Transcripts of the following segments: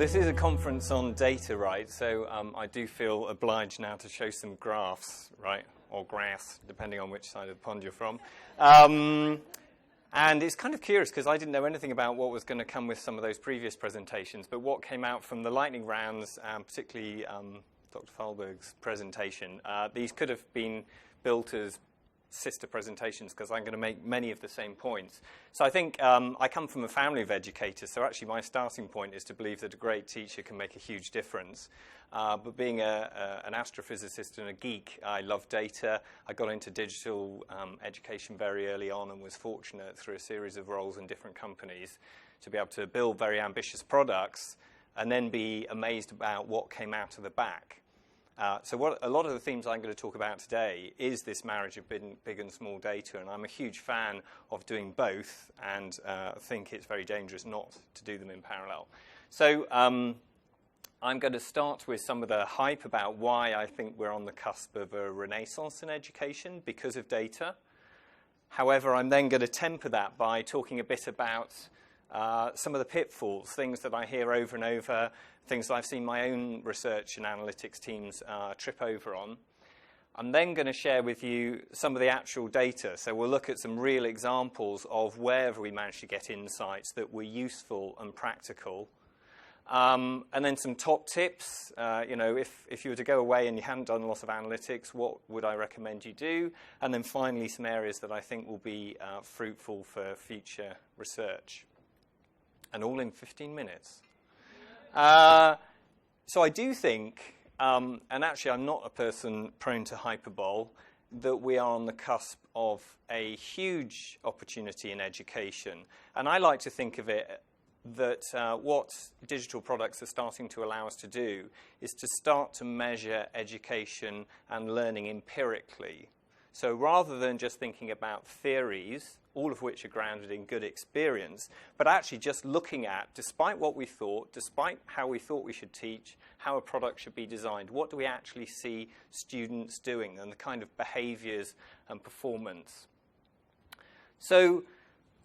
this is a conference on data, right? So I do feel obliged now to show some graphs, right? Or graphs, depending on which side of the pond you're from. And it's kind of curious because I didn't know anything about what was going to come with some of those previous presentations, but what came out from the lightning rounds, particularly Dr. Falberg's presentation, these could have been built as sister presentations because I'm going to make many of the same points. So I think I come from a family of educators, so actually my starting point is to believe that a great teacher can make a huge difference. But being an astrophysicist and a geek, I love data. I got into digital education very early on and was fortunate through a series of roles in different companies to be able to build very ambitious products and then be amazed about what came out of the back. So a lot of the themes I'm going to talk about today is this marriage of big and small data, and I'm a huge fan of doing both and think it's very dangerous not to do them in parallel. So I'm going to start with some of the hype about why I think we're on the cusp of a renaissance in education because of data. However, I'm then going to temper that by talking a bit about some of the pitfalls, things that I hear over and over, things that I've seen my own research and analytics teams trip over on. I'm then going to share with you some of the actual data. So we'll look at some real examples of where we managed to get insights that were useful and practical. And then some top tips. If you were to go away and you hadn't done a lot of analytics, what would I recommend you do? And then finally, some areas that I think will be fruitful for future research. And all in 15 minutes. So I do think, and actually I'm not a person prone to hyperbole, that we are on the cusp of a huge opportunity in education. And I like to think of it that what digital products are starting to allow us to do is to start to measure education and learning empirically. So rather than just thinking about theories, all of which are grounded in good experience, but actually just looking at, despite what we thought, despite how we thought we should teach, how a product should be designed, what do we actually see students doing and the kind of behaviors and performance. So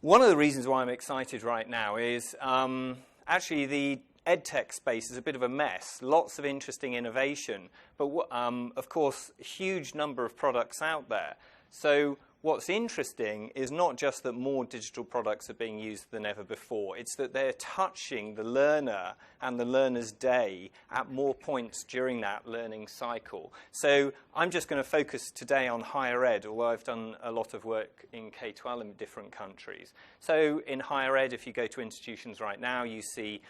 one of the reasons why I'm excited right now is actually the EdTech space is a bit of a mess. Lots of interesting innovation, but of course, a huge number of products out there. So what's interesting is not just that more digital products are being used than ever before. It's that they're touching the learner and the learner's day at more points during that learning cycle. So I'm just going to focus today on higher ed, although I've done a lot of work in K-12 in different countries. So in higher ed, if you go to institutions right now, you see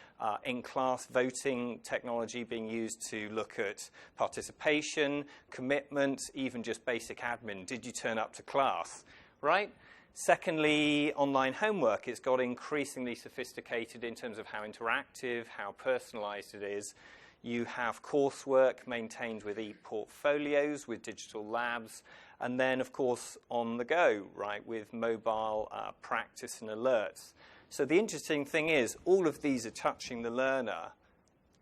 in-class voting technology being used to look at participation, commitment, even just basic admin. Did you turn up to class? Right? Secondly, online homework. It's got increasingly sophisticated in terms of how interactive, how personalized it is. You have coursework maintained with e-portfolios, with digital labs, and then, of course, on the go, right, with mobile practice and alerts. So the interesting thing is, all of these are touching the learner.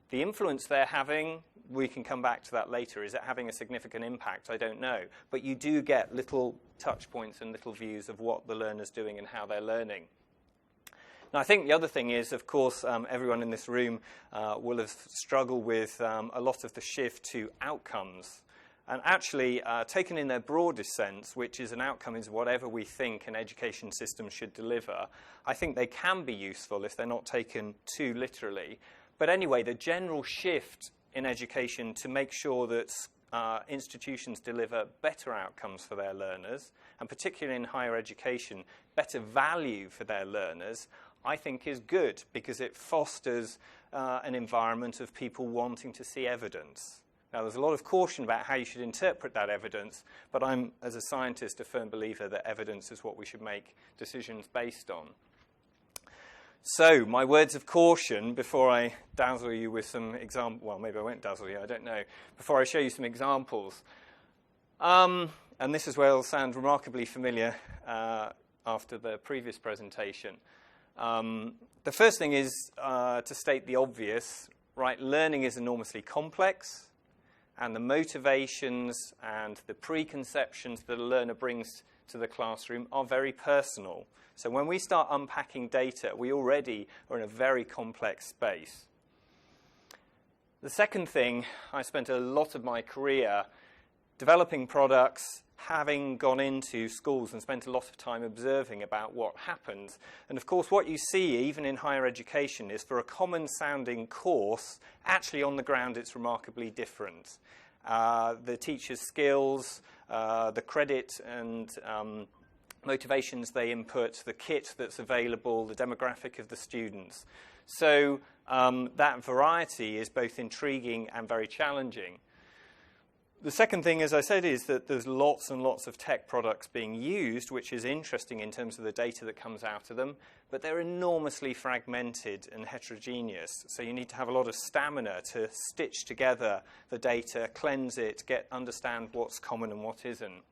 The influence they're having, we can come back to that later. Is it having a significant impact? I don't know. But you do get little touch points and little views of what the learner's doing and how they're learning. Now, I think the other thing is, of course, everyone in this room will have struggled with a lot of the shift to outcomes. And actually, taken in their broadest sense, which is an outcome is whatever we think an education system should deliver, I think they can be useful if they're not taken too literally. But anyway, the general shift in education to make sure that institutions deliver better outcomes for their learners, and particularly in higher education, better value for their learners, I think is good because it fosters an environment of people wanting to see evidence. Now, there's a lot of caution about how you should interpret that evidence, but I'm, as a scientist, a firm believer that evidence is what we should make decisions based on. So, my words of caution before I dazzle you with some examples. Well, maybe I won't dazzle you, I don't know. Before I show you some examples. And this is where it'll sound remarkably familiar after the previous presentation. The first thing is to state the obvious, right? Learning is enormously complex, and the motivations and the preconceptions that a learner brings to the classroom are very personal. So when we start unpacking data, we already are in a very complex space. The second thing, I spent a lot of my career developing products, having gone into schools and spent a lot of time observing about what happens. And of course, what you see, even in higher education, is for a common-sounding course, actually on the ground it's remarkably different. The teacher's skills, the credit and motivations they input, the kit that's available, the demographic of the students. So that variety is both intriguing and very challenging. The second thing, as I said, is that there's lots and lots of tech products being used, which is interesting in terms of the data that comes out of them, but they're enormously fragmented and heterogeneous. So you need to have a lot of stamina to stitch together the data, cleanse it, understand what's common and what isn't.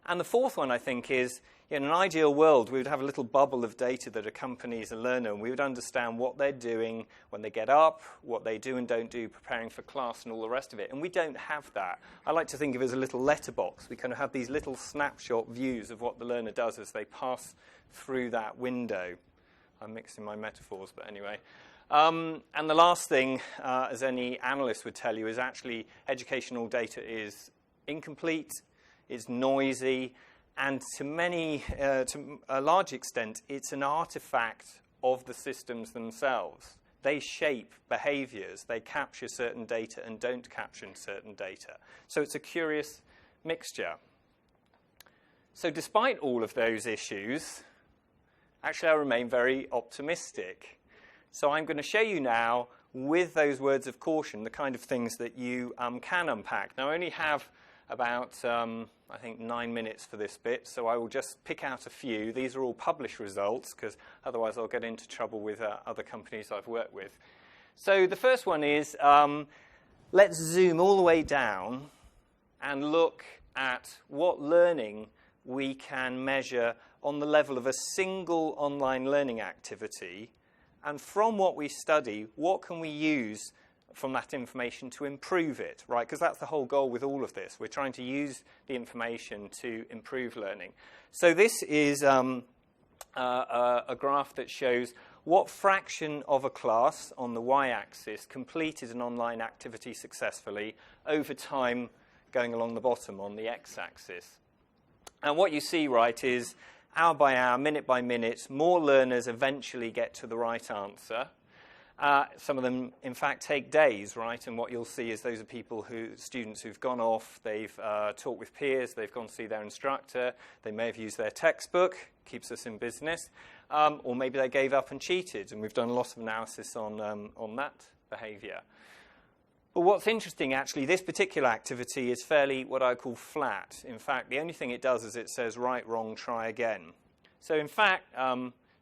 And the fourth one, I think, is in an ideal world, we would have a little bubble of data that accompanies a learner, and we would understand what they're doing when they get up, what they do and don't do, preparing for class and all the rest of it. And we don't have that. I like to think of it as a little letterbox. We kind of have these little snapshot views of what the learner does as they pass through that window. I'm mixing my metaphors, but anyway. And the last thing, as any analyst would tell you, is actually educational data is incomplete, it's noisy, and to a large extent, it's an artifact of the systems themselves. They shape behaviors. They capture certain data and don't capture certain data. So it's a curious mixture. So despite all of those issues, actually I remain very optimistic. So I'm going to show you now, with those words of caution, the kind of things that you can unpack. Now I only have about, I think, 9 minutes for this bit, so I will just pick out a few. These are all published results, because otherwise I'll get into trouble with other companies I've worked with. So the first one is, let's zoom all the way down and look at what learning we can measure on the level of a single online learning activity. And from what we study, what can we use from that information to improve it, right? Because that's the whole goal with all of this. We're trying to use the information to improve learning. So this is a graph that shows what fraction of a class on the y-axis completed an online activity successfully over time, going along the bottom on the x-axis. And what you see, right, is hour by hour, minute by minute, more learners eventually get to the right answer. Some of them, in fact, take days, right? And what you'll see is those are students who've gone off, they've talked with peers, they've gone to see their instructor, they may have used their textbook, keeps us in business, or maybe they gave up and cheated, and we've done a lot of analysis on that behavior. But what's interesting, actually, this particular activity is fairly what I call flat. In fact, the only thing it does is it says right, wrong, try again. So in fact,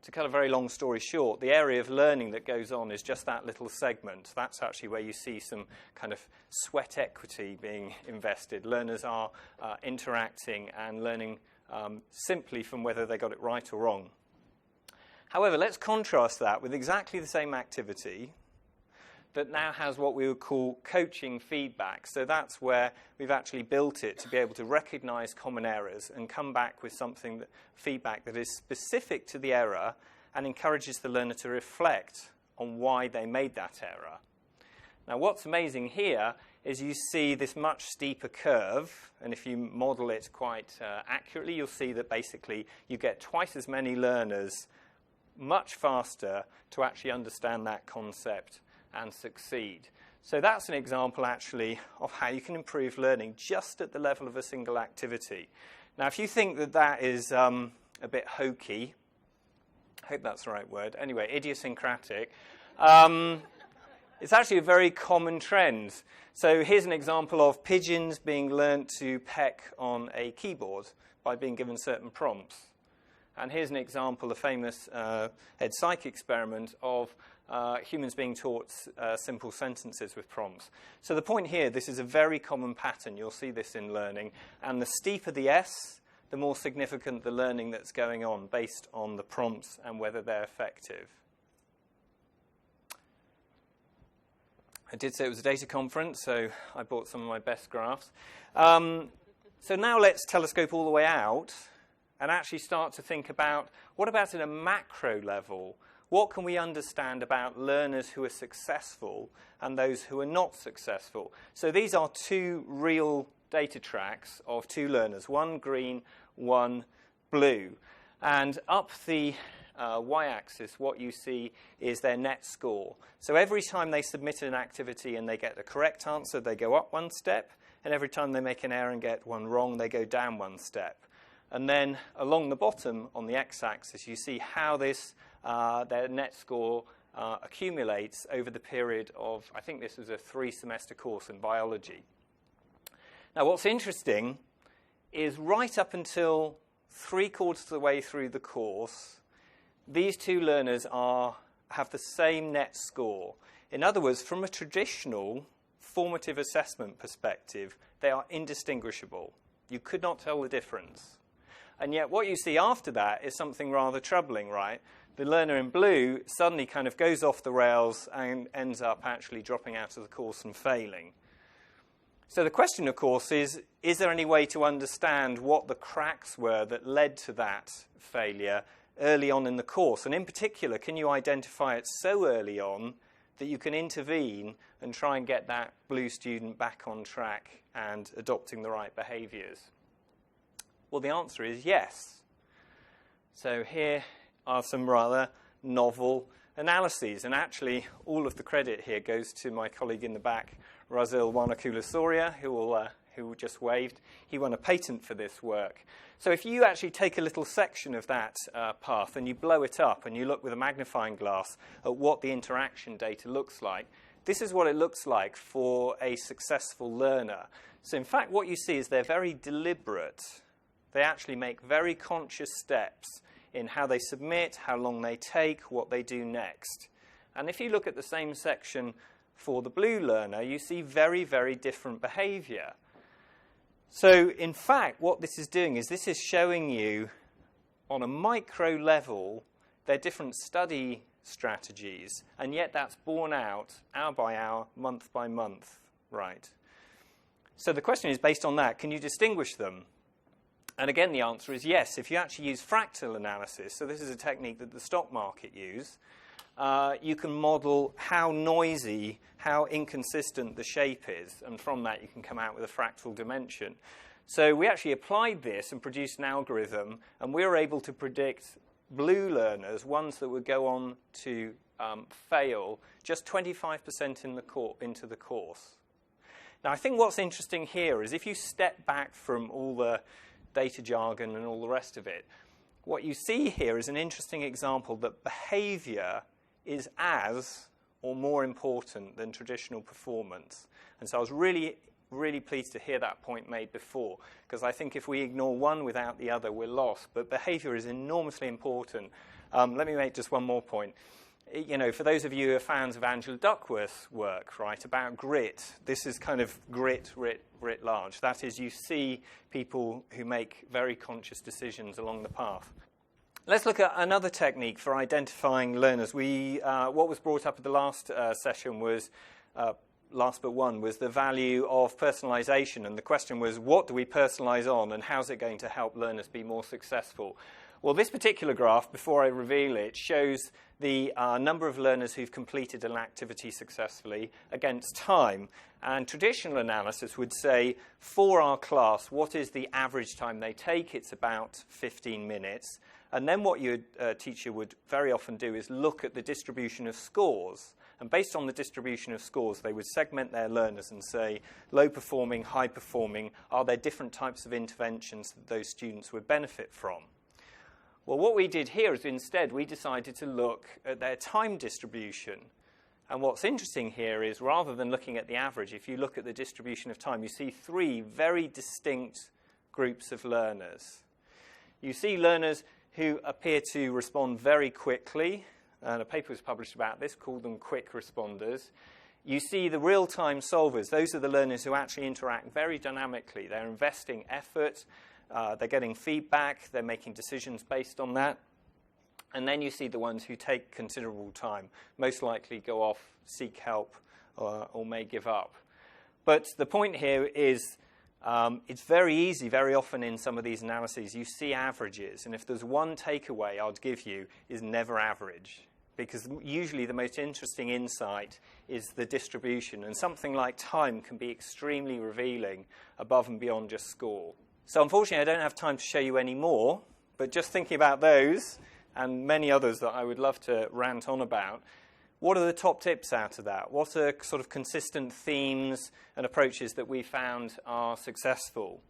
to cut a very long story short, the area of learning that goes on is just that little segment. That's actually where you see some kind of sweat equity being invested. Learners are interacting and learning simply from whether they got it right or wrong. However, let's contrast that with exactly the same activity that now has what we would call coaching feedback. So that's where we've actually built it to be able to recognize common errors and come back with feedback that is specific to the error and encourages the learner to reflect on why they made that error. Now, what's amazing here is you see this much steeper curve, and if you model it quite accurately, you'll see that basically you get twice as many learners much faster to actually understand that concept and succeed. So that's an example, actually, of how you can improve learning just at the level of a single activity. Now, if you think that that is a bit hokey, I hope that's the right word, anyway, idiosyncratic, it's actually a very common trend. So here's an example of pigeons being learnt to peck on a keyboard by being given certain prompts. And here's an example, a famous Ed Psych experiment of humans being taught simple sentences with prompts. So the point here, this is a very common pattern. You'll see this in learning. And the steeper the S, the more significant the learning that's going on based on the prompts and whether they're effective. I did say it was a data conference, so I brought some of my best graphs. So now let's telescope all the way out and actually start to think about, what about at a macro level? what can we understand about learners who are successful and those who are not successful? So these are two real data tracks of two learners, one green, one blue. And up the y-axis, what you see is their net score. So every time they submit an activity and they get the correct answer, they go up one step. And every time they make an error and get one wrong, they go down one step. And then along the bottom on the x-axis, you see how this their net score accumulates over the period of, I think this was a 3-semester course in biology. Now, what's interesting is right up until 3/4 of the way through the course, these two learners have the same net score. In other words, from a traditional formative assessment perspective, they are indistinguishable. You could not tell the difference. And yet what you see after that is something rather troubling, right? The learner in blue suddenly kind of goes off the rails and ends up actually dropping out of the course and failing. So the question, of course, is there any way to understand what the cracks were that led to that failure early on in the course? And in particular, can you identify it so early on that you can intervene and try and get that blue student back on track and adopting the right behaviours? Well, the answer is yes. So here are some rather novel analyses. And actually, all of the credit here goes to my colleague in the back, Razil Wanakula-Soria, who just waved. He won a patent for this work. So if you actually take a little section of that path and you blow it up and you look with a magnifying glass at what the interaction data looks like, this is what it looks like for a successful learner. So in fact, what you see is they're very deliberate. They actually make very conscious steps in how they submit, how long they take, what they do next. And if you look at the same section for the blue learner, you see very, very different behavior. So in fact, what this is doing is this is showing you on a micro level their different study strategies, and yet that's borne out hour by hour, month by month, right? So the question is, based on that, can you distinguish them? And again, the answer is yes. If you actually use fractal analysis, so this is a technique that the stock market use, you can model how noisy, how inconsistent the shape is, and from that you can come out with a fractal dimension. So we actually applied this and produced an algorithm, and we were able to predict blue learners, ones that would go on to fail, just 25% into the course. Now, I think what's interesting here is if you step back from all the data jargon and all the rest of it, what you see here is an interesting example that behavior is as or more important than traditional performance. And so I was really, really pleased to hear that point made before, because I think if we ignore one without the other, we're lost. But behavior is enormously important. Let me make just one more point. You know, for those of you who are fans of Angela Duckworth's work, right, about grit, this is kind of grit writ large. That is, you see people who make very conscious decisions along the path. Let's look at another technique for identifying learners. What was brought up at the last session was, last but one, was the value of personalization. And the question was, what do we personalize on and how's it going to help learners be more successful? Well, this particular graph, before I reveal it, shows the number of learners who've completed an activity successfully against time. And traditional analysis would say, for our class, what is the average time they take? It's about 15 minutes. And then what your teacher would very often do is look at the distribution of scores. And based on the distribution of scores, they would segment their learners and say, low performing, high performing, are there different types of interventions that those students would benefit from? Well, what we did here is instead we decided to look at their time distribution. And what's interesting here is rather than looking at the average, if you look at the distribution of time, you see three very distinct groups of learners. You see learners who appear to respond very quickly, and a paper was published about this, called them quick responders. You see the real-time solvers. Those are the learners who actually interact very dynamically. They're investing effort. They're getting feedback, they're making decisions based on that. And then you see the ones who take considerable time, most likely go off, seek help, or may give up. But the point here is it's very easy, very often in some of these analyses, you see averages. And if there's one takeaway I'd give you is never average. because usually the most interesting insight is the distribution, and something like time can be extremely revealing above and beyond just score. So unfortunately, I don't have time to show you any more, but just thinking about those and many others that I would love to rant on about, what are the top tips out of that? What are sort of consistent themes and approaches that we found are successful?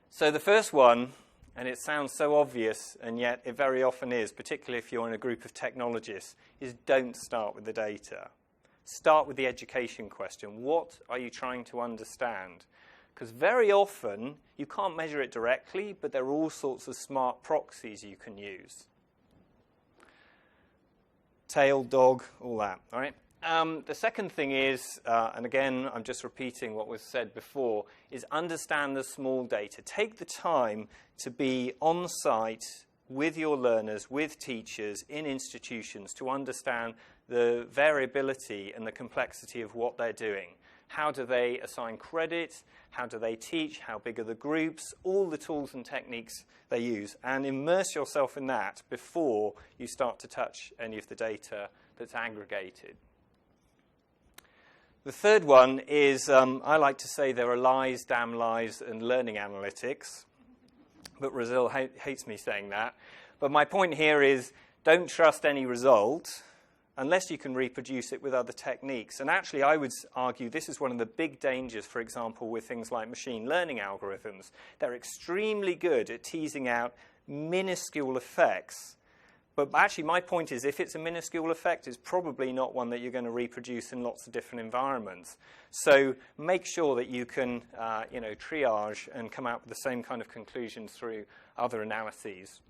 So the first one, and it sounds so obvious, and yet it very often is, particularly if you're in a group of technologists, is don't start with the data. Start with the education question. What are you trying to understand? Because very often, you can't measure it directly, but there are all sorts of smart proxies you can use. Tail, dog, all that, all right? The second thing is, and again, I'm just repeating what was said before, is understand the small data. Take the time to be on site with your learners, with teachers, in institutions to understand the variability and the complexity of what they're doing. How do they assign credit? How do they teach? How big are the groups? All the tools and techniques they use. And immerse yourself in that before you start to touch any of the data that's aggregated. The third one is, I like to say there are lies, damn lies, and learning analytics. But Brazil hates me saying that. But my point here is, don't trust any result unless you can reproduce it with other techniques. And actually, I would argue this is one of the big dangers, for example, with things like machine learning algorithms. They're extremely good at teasing out minuscule effects. But actually, my point is, if it's a minuscule effect, it's probably not one that you're going to reproduce in lots of different environments. So make sure that you can triage and come out with the same kind of conclusions through other analyses.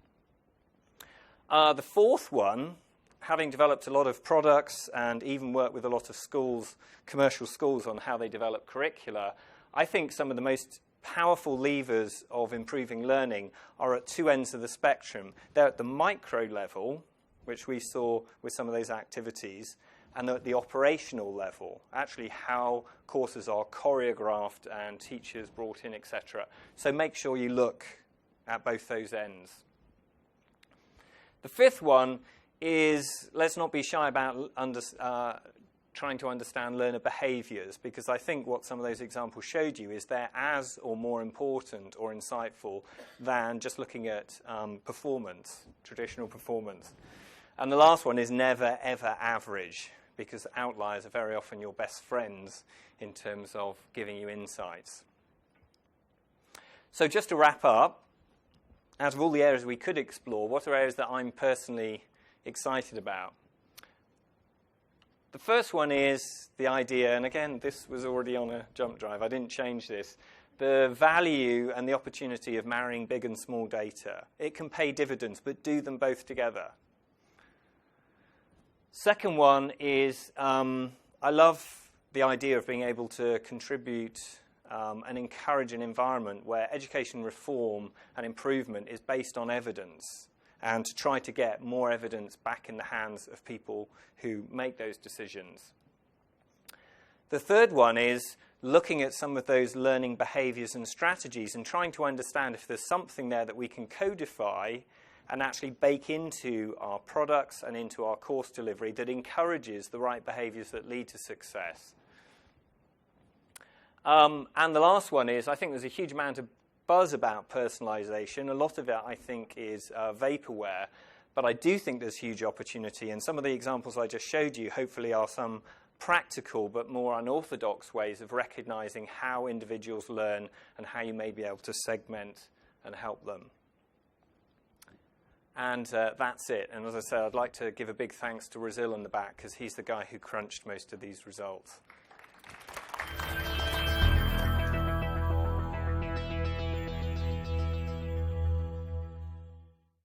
The fourth one, having developed a lot of products and even worked with a lot of schools, commercial schools, on how they develop curricula, I think some of the most powerful levers of improving learning are at two ends of the spectrum. They're at the micro level, which we saw with some of those activities, and at the operational level, actually how courses are choreographed and teachers brought in, etc. So make sure you look at both those ends. The fifth one is, let's not be shy about trying to understand learner behaviors, because I think what some of those examples showed you is they're as or more important or insightful than just looking at performance, traditional performance. And the last one is never, ever average, because outliers are very often your best friends in terms of giving you insights. So just to wrap up, out of all the areas we could explore, what are areas that I'm personally excited about? The first one is the idea, and again, this was already on a jump drive, I didn't change this, the value and the opportunity of marrying big and small data. It can pay dividends, but do them both together. Second one is, I love the idea of being able to contribute and encourage an environment where education reform and improvement is based on evidence, and to try to get more evidence back in the hands of people who make those decisions. The third one is looking at some of those learning behaviors and strategies and trying to understand if there's something there that we can codify and actually bake into our products and into our course delivery that encourages the right behaviors that lead to success. And the last one is, I think there's a huge amount of buzz about personalization. A lot of it, I think, is vaporware. But I do think there's huge opportunity. And some of the examples I just showed you, hopefully, are some practical but more unorthodox ways of recognizing how individuals learn and how you may be able to segment and help them. And that's it. And as I said, I'd like to give a big thanks to Brazil in the back, because he's the guy who crunched most of these results.